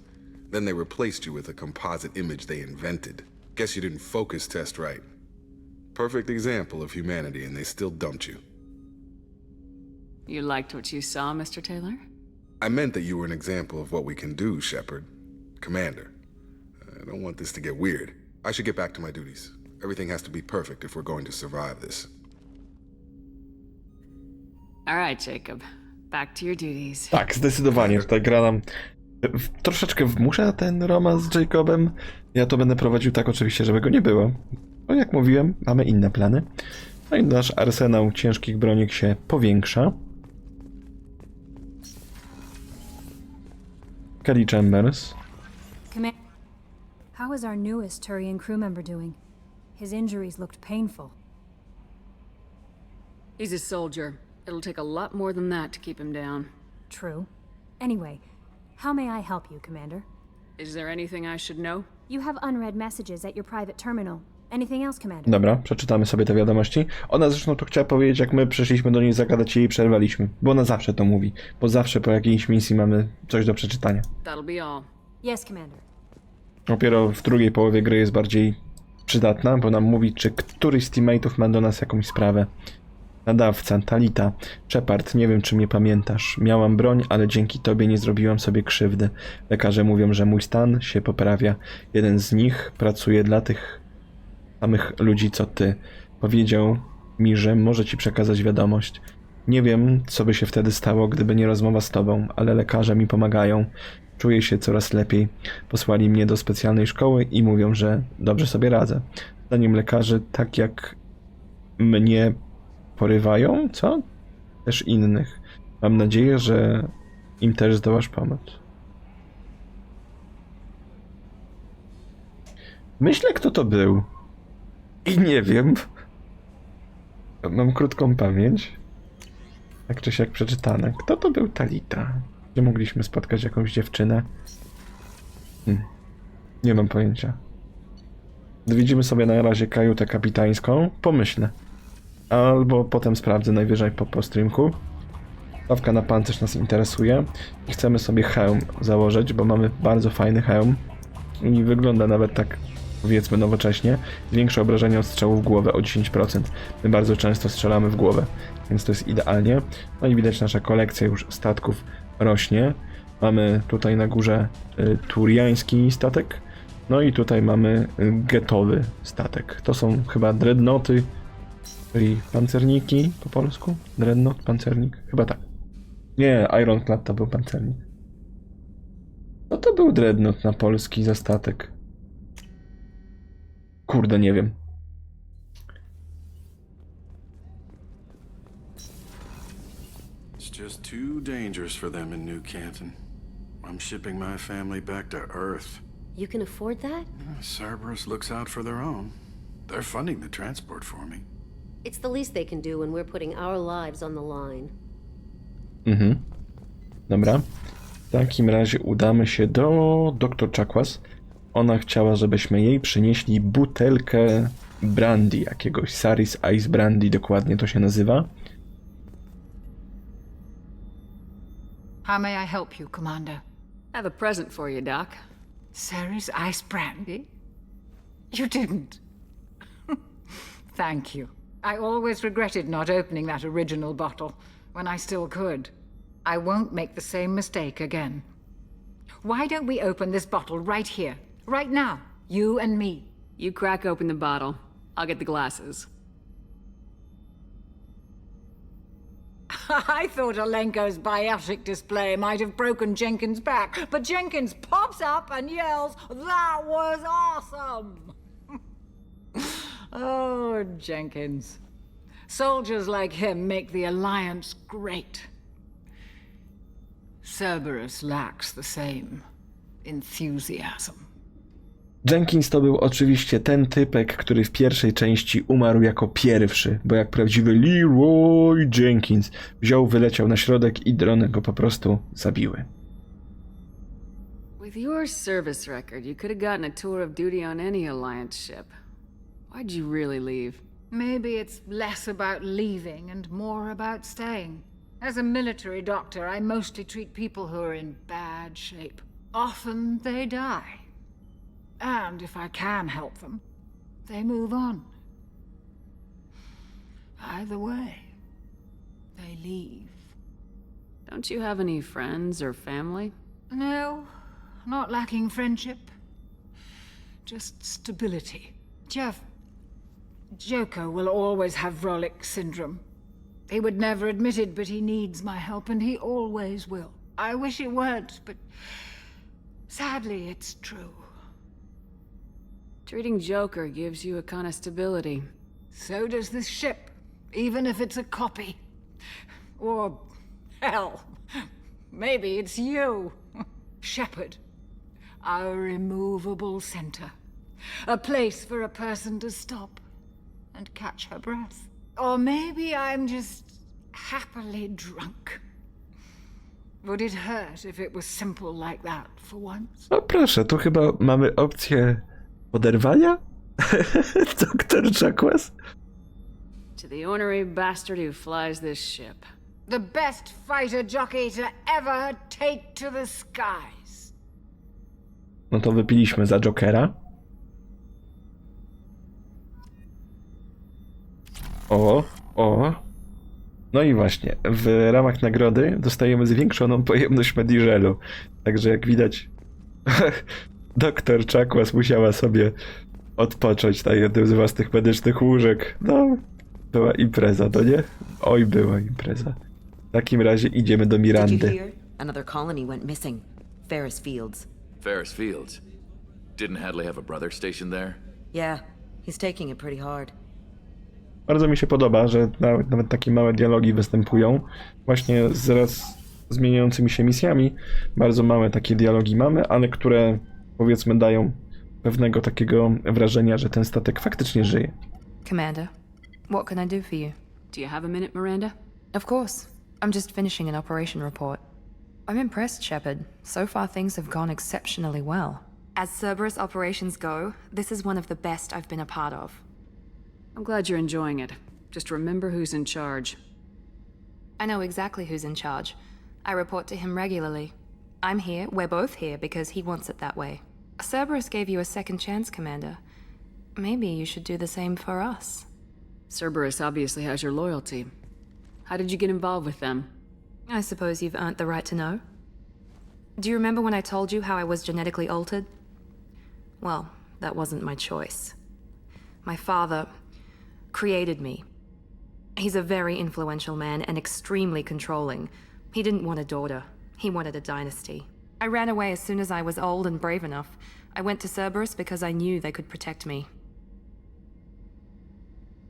Then they replaced you with a composite image they invented. Guess you didn't focus test right. Perfect example of humanity, and they still dumped you. You liked what you saw, Mr. Taylor? I meant that you were an example of what we can do, Shepard. Commander. I don't want this to get weird. I should get back to my duties. Everything has to be perfect if we're going to survive this. All right, Jacob. Back to your duties. Tak, zdecydowanie. Ta gra nam troszeczkę wmusza ten romans z Jacobem. Ja to będę prowadził tak oczywiście, żeby go nie było. Bo jak mówiłem, mamy inne plany. No i nasz arsenał ciężkich bronik się powiększa. Kelly Chambers. How is our newest Turian crew member doing? His injuries looked painful. He's a soldier. It'll take a lot more than that to keep him down. True. Anyway, how may I help you, Commander? Is there anything I should know? You have unread messages at your private terminal. Anything else, Commander? Dobra, przeczytamy sobie te wiadomości. Ona zresztą to chciała powiedzieć, jak my przyszliśmy do niej zagadać i jej przerwaliśmy. Bo ona zawsze to mówi. Bo zawsze po jakiejś misji mamy coś do przeczytania. That'll be all. Yes, Commander. Dopiero w drugiej połowie gry jest bardziej przydatna, bo nam mówi, czy któryś z teammateów ma do nas jakąś sprawę. Nadawca, Talita, Shepard, nie wiem, czy mnie pamiętasz. Miałam broń, ale dzięki tobie nie zrobiłam sobie krzywdy. Lekarze mówią, że mój stan się poprawia. Jeden z nich pracuje dla tych samych ludzi, co ty. Powiedział mi, że może ci przekazać wiadomość. Nie wiem, co by się wtedy stało, gdyby nie rozmowa z tobą, ale lekarze mi pomagają. Czuję się coraz lepiej. Posłali mnie do specjalnej szkoły i mówią, że dobrze sobie radzę. Zdaniem lekarzy, tak jak mnie porywają, co? Też innych. Mam nadzieję, że im też zdołasz pomóc. Myślę, kto to był. I nie wiem. Mam krótką pamięć. Tak czy siak przeczytane. Kto to był Talita? Gdzie mogliśmy spotkać jakąś dziewczynę? Nie mam pojęcia. Widzimy sobie na razie kajutę kapitańską. Pomyślę. Albo potem sprawdzę najwyżej po streamku. Stawka na pancerz nas interesuje. I chcemy sobie hełm założyć, bo mamy bardzo fajny hełm. I wygląda nawet tak, powiedzmy, nowocześnie. Większe obrażenia od strzału w głowę o 10%. My bardzo często strzelamy w głowę, więc to jest idealnie. No i widać, nasza kolekcja już statków rośnie. Mamy tutaj na górze turiański statek. No i tutaj mamy getowy statek. To są chyba dreadnoughty, czyli pancerniki po polsku. Dreadnought, pancernik? Chyba tak. Nie, Ironclad to był pancernik. No to był dreadnought na polski za statek. Kurde, nie wiem. It's just too dangerous for them in New Canton. I'm shipping my family back to Earth. You can afford that? Cerberus looks out for their own. They're funding the transport for me. It's the least they can do when we're putting our lives on the line. Dobra. W takim razie udamy się do Dr. Chakwas. Ona chciała, żebyśmy jej przynieśli butelkę brandy jakiegoś. Saris Ice Brandy, dokładnie to się nazywa. How may I help you, Commander? I have a present for you, Doc. Saris Ice Brandy? You didn't. Thank you. I always regretted not opening that original bottle when I still could. I won't make the same mistake again. Why don't we open this bottle right here, right now, you and me? You crack open the bottle. I'll get the glasses. I thought Alenko's biotic display might have broken Jenkins' back, but Jenkins pops up and yells, "That was awesome!" Oh, Jenkins. Soldiers like him make the Alliance great. Cerberus lacks the same enthusiasm. Jenkins to był oczywiście ten typek, który w pierwszej części umarł jako pierwszy, bo jak prawdziwy Leroy Jenkins wziął, wyleciał na środek i drony go po prostu zabiły. With your service record, you could have gotten a tour of duty on any Alliance ship. Why'd you really leave? Maybe it's less about leaving and more about staying. As a military doctor, I mostly treat people who are in bad shape. Often they die. And if I can help them, they move on. Either way, they leave. Don't you have any friends or family? No, not lacking friendship. Just stability. Jeff, Joker will always have Vrolic syndrome. He would never admit it, but he needs my help, and he always will. I wish it weren't, but sadly, it's true. Treating Joker gives you a kind of stability. So does this ship. even if it's a copy. Or, hell, maybe it's you. Shepard. Our immovable center. A place for a person to stop and catch her breath. Or maybe I'm just happily drunk. Would it hurt if it was simple like that for once? O proszę, tu chyba mamy opcję poderwania? Doktor Jacques? To the ornery bastard who flies this ship. The best fighter jockey to ever take to the skies. No to wypiliśmy za Jokera. O. No i właśnie, w ramach nagrody dostajemy zwiększoną pojemność Mediżelu. Także jak widać, doktor Jacques musiała sobie odpocząć na jednym z własnych medycznych łóżek. No, była impreza, no nie? Oj, była impreza. W takim razie idziemy do Mirandy. Another colony went missing. Ferris Fields. Ferris Fields? Didn't Hadley have a brother stationed there? Yeah, he's taking it pretty hard. Bardzo mi się podoba, że nawet takie małe dialogi występują. Właśnie z zmieniającymi się misjami. Bardzo małe takie dialogi mamy, ale które powiedzmy dają pewnego takiego wrażenia, że ten statek faktycznie żyje. Commander, what can I do for you? Do you have a minute, Miranda? Of course. I'm just finishing an operation report. I'm impressed, Shepard. So far things have gone exceptionally well. As Cerberus operations go, this is one of the best I've been a part of. I'm glad you're enjoying it. Just remember who's in charge. I know exactly who's in charge. I report to him regularly. I'm here, we're both here, because he wants it that way. Cerberus gave you a second chance, Commander. Maybe you should do the same for us. Cerberus obviously has your loyalty. How did you get involved with them? I suppose you've earned the right to know. Do you remember when I told you how I was genetically altered? Well, that wasn't my choice. My father created me. He's a very influential man and extremely controlling. He didn't want a daughter. He wanted a dynasty. I ran away as soon as I was old and brave enough. I went to Cerberus because I knew they could protect me.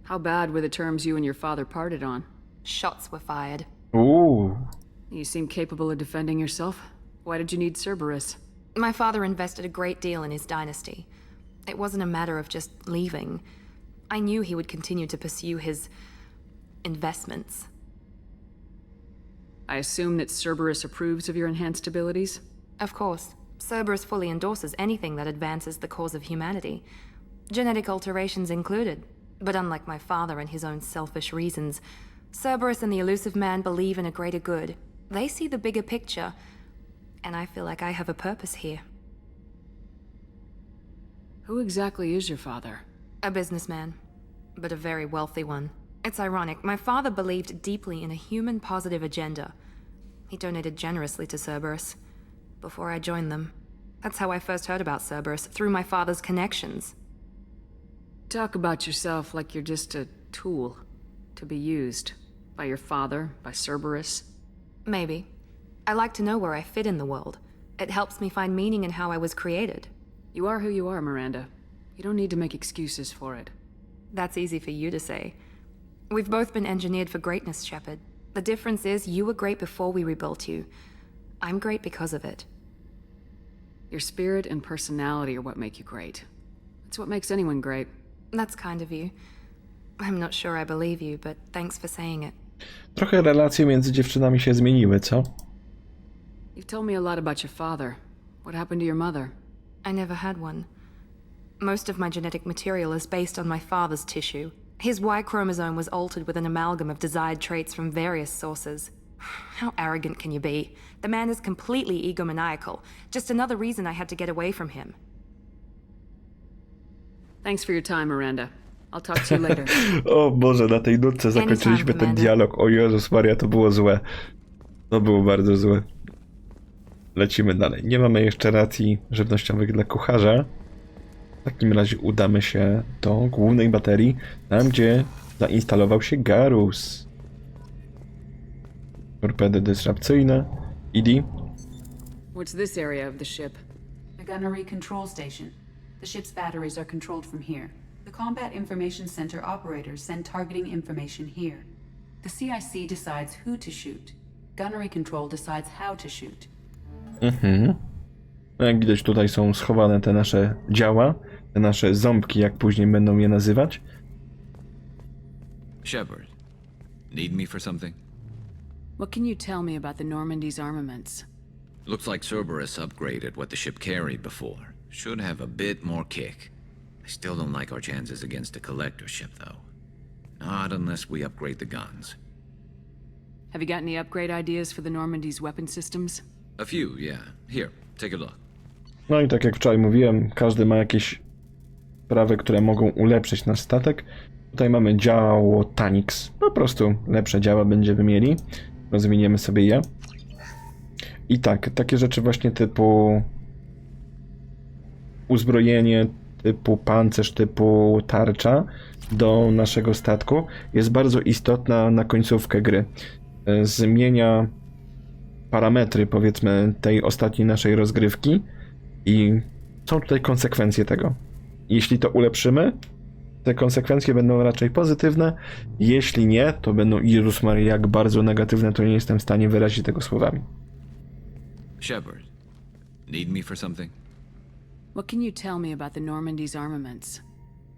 How bad were the terms you and your father parted on? Shots were fired. Ooh. You seem capable of defending yourself. Why did you need Cerberus? My father invested a great deal in his dynasty. It wasn't a matter of just leaving. I knew he would continue to pursue his investments. I assume that Cerberus approves of your enhanced abilities? Of course. Cerberus fully endorses anything that advances the cause of humanity. Genetic alterations included. But unlike my father and his own selfish reasons, Cerberus and the Elusive Man believe in a greater good. They see the bigger picture, and I feel like I have a purpose here. Who exactly is your father? A businessman, but a very wealthy one. It's ironic, my father believed deeply in a human-positive agenda. He donated generously to Cerberus before I joined them. That's how I first heard about Cerberus, through my father's connections. Talk about yourself like you're just a tool to be used by your father, by Cerberus. Maybe. I like to know where I fit in the world. It helps me find meaning in how I was created. You are who you are, Miranda. You don't need to make excuses for it. That's easy for you to say. We've both been engineered for greatness, Shepard. The difference is you were great before we rebuilt you. I'm great because of it. Your spirit and personality are what make you great. It's what makes anyone great. That's kind of you. I'm not sure I believe you, but thanks for saying it. Trochę relacje między dziewczynami się zmieniły, co? You've told me a lot about your father. What happened to your mother? I never had one. Most of my genetic material is based on my father's tissue. His Y chromosome was altered with an amalgam of desired traits from various sources. How arrogant can you be? The man is completely egomaniacal. Just another reason I had to get away from him. Thanks for your time, Miranda. I'll talk to you later. O Boże, na tej nutce zakończyliśmy ten dialog. O Jezus Maria, to było złe. To było bardzo złe. Lecimy dalej. Nie mamy jeszcze racji żywnościowych dla kucharza. W takim razie udamy się do głównej baterii, tam gdzie zainstalował się Garrus. Torpedy dysrupcyjne. Idi. What's this area of the ship? The gunnery control station. The ship's batteries are controlled from here. The Combat Information Center operators send targeting information here. The CIC decides who to shoot. Gunnery Control decides how to shoot. Jak widać, tutaj są schowane te nasze działa, te nasze ząbki, jak później będą je nazywać. Shepard, need me for something? What can you tell me about the Normandy's armaments? Looks like Cerberus upgraded what the ship carried before. Should have a bit more kick. I still don't like our chances against a collector ship, though. Not unless we upgrade the guns. Have you got any upgrade ideas for the Normandy's weapon systems? A few, yeah. Here, take a look. No i tak jak wczoraj mówiłem, każdy ma jakieś sprawy, które mogą ulepszyć nasz statek. Tutaj mamy działo Tanix. Po prostu lepsze działa będziemy mieli. Rozwiniemy sobie je. I tak, takie rzeczy właśnie typu uzbrojenie, typu pancerz, typu tarcza do naszego statku jest bardzo istotna na końcówkę gry. Zmienia parametry, powiedzmy, tej ostatniej naszej rozgrywki i są tutaj konsekwencje tego. Jeśli to ulepszymy, te konsekwencje będą raczej pozytywne, jeśli nie, to będą, Jezus Maria, jak bardzo negatywne, to nie jestem w stanie wyrazić tego słowami. Shepard, need me for something? What can you tell me about the Normandy's armaments?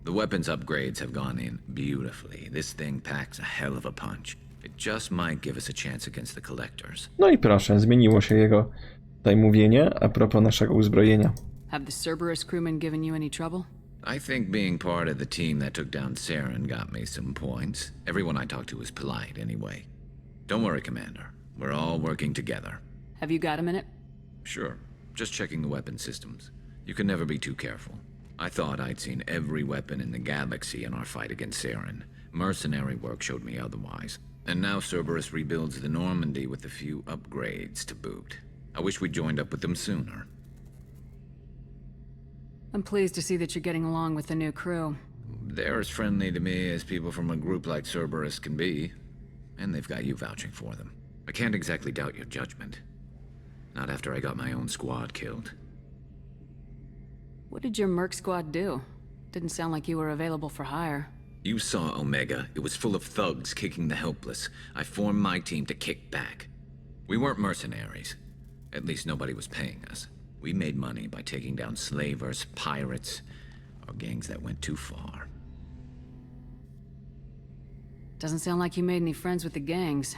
The weapons upgrades have gone in beautifully. This thing packs a hell of a punch. It just might give us a chance against the collectors. No i proszę, zmieniło się jego tutaj mówienie a propos naszego uzbrojenia. Have the Cerberus crewmen given you any trouble? I think being part of the team that took down Saren got me some points. Everyone I talked to was polite anyway. Don't worry, Commander. We're all working together. Have you got a minute? Sure. Just checking the weapon systems. You can never be too careful. I thought I'd seen every weapon in the galaxy in our fight against Saren. Mercenary work showed me otherwise. And now Cerberus rebuilds the Normandy with a few upgrades to boot. I wish we'd joined up with them sooner. I'm pleased to see that you're getting along with the new crew. They're as friendly to me as people from a group like Cerberus can be. And they've got you vouching for them. I can't exactly doubt your judgment. Not after I got my own squad killed. What did your merc squad do? Didn't sound like you were available for hire. You saw Omega. It was full of thugs kicking the helpless. I formed my team to kick back. We weren't mercenaries. At least nobody was paying us. We made money by taking down slavers, pirates, or gangs that went too far. Doesn't sound like you made any friends with the gangs.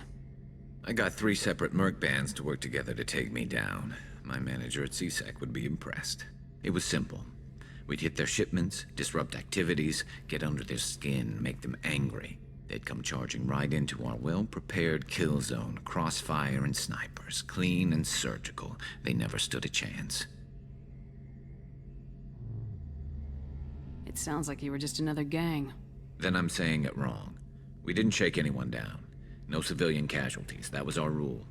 I got 3 separate merc bands to work together to take me down. My manager at CSEC would be impressed. It was simple. We'd hit their shipments, disrupt activities, get under their skin, make them angry. They'd come charging right into our well-prepared kill zone, crossfire and snipers, clean and surgical. They never stood a chance. It sounds like you were just another gang. Then I'm saying it wrong. We didn't shake anyone down. No civilian casualties, that was our rule.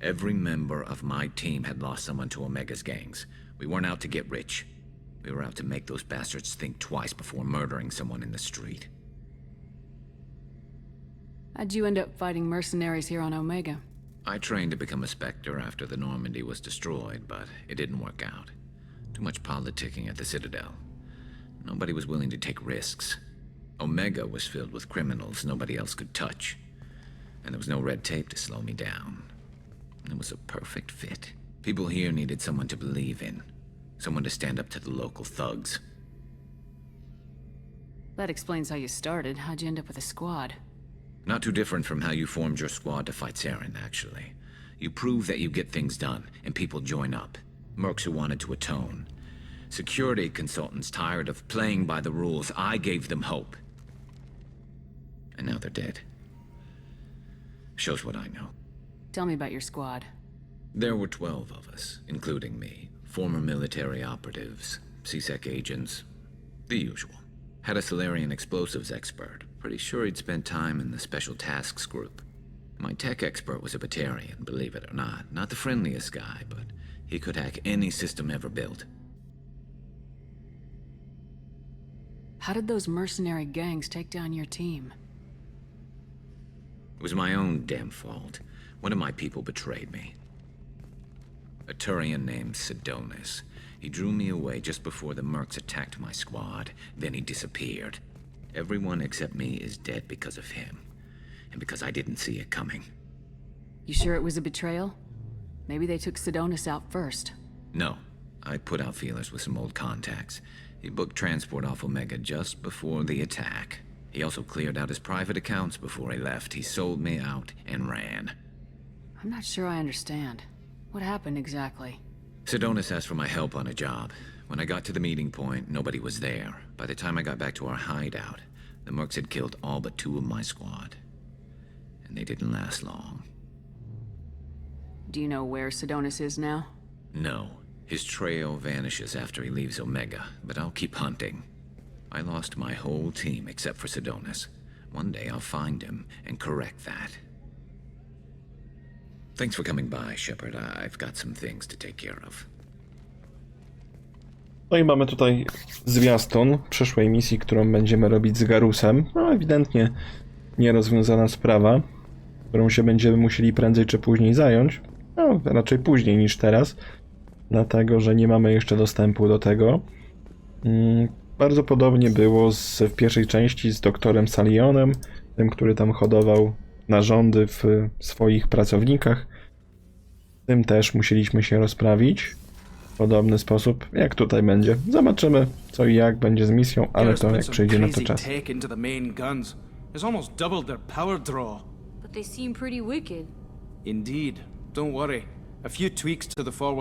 Every member of my team had lost someone to Omega's gangs. We weren't out to get rich. We were out to make those bastards think twice before murdering someone in the street. How'd you end up fighting mercenaries here on Omega? I trained to become a Spectre after the Normandy was destroyed, but it didn't work out. Too much politicking at the Citadel. Nobody was willing to take risks. Omega was filled with criminals nobody else could touch. And there was no red tape to slow me down. It was a perfect fit. People here needed someone to believe in. Someone to stand up to the local thugs. That explains how you started. How'd you end up with a squad? Not too different from how you formed your squad to fight Saren, actually. You prove that you get things done, and people join up. Mercs who wanted to atone. Security consultants tired of playing by the rules. I gave them hope. And now they're dead. Shows what I know. Tell me about your squad. There were 12 of us, including me. Former military operatives, CSEC agents, the usual. Had a Solarian explosives expert. Pretty sure he'd spent time in the Special Tasks group. My tech expert was a Batarian, believe it or not. Not the friendliest guy, but he could hack any system ever built. How did those mercenary gangs take down your team? It was my own damn fault. One of my people betrayed me. A Turian named Sidonis. He drew me away just before the mercs attacked my squad. Then he disappeared. Everyone except me is dead because of him. And because I didn't see it coming. You sure it was a betrayal? Maybe they took Sedonis out first. No. I put out feelers with some old contacts. He booked transport off Omega just before the attack. He also cleared out his private accounts before he left. He sold me out and ran. I'm not sure I understand. What happened exactly? Sedonis asked for my help on a job. When I got to the meeting point, nobody was there. By the time I got back to our hideout, the mercs had killed all but 2 of my squad. And they didn't last long. Do you know where Sedonis is now? No. His trail vanishes after he leaves Omega, but I'll keep hunting. I lost my whole team except for Sedonis. One day I'll find him and correct that. Thanks for coming by, Shepard. I've got some things to take care of. No i mamy tutaj zwiastun przyszłej misji, którą będziemy robić z Garrusem. No ewidentnie nierozwiązana sprawa, którą się będziemy musieli prędzej czy później zająć. No raczej później niż teraz, dlatego że nie mamy jeszcze dostępu do tego. Bardzo podobnie było w pierwszej części z doktorem Salionem, tym, który tam hodował narządy w swoich pracownikach. Tym też musieliśmy się rozprawić w podobny sposób, jak tutaj będzie. Zobaczymy, co i jak będzie z misją, ale to jak przyjdzie na to czas. It's almost doubled their power draw. But they seem pretty wicked. Indeed. Don't worry. A few tweaks to the forward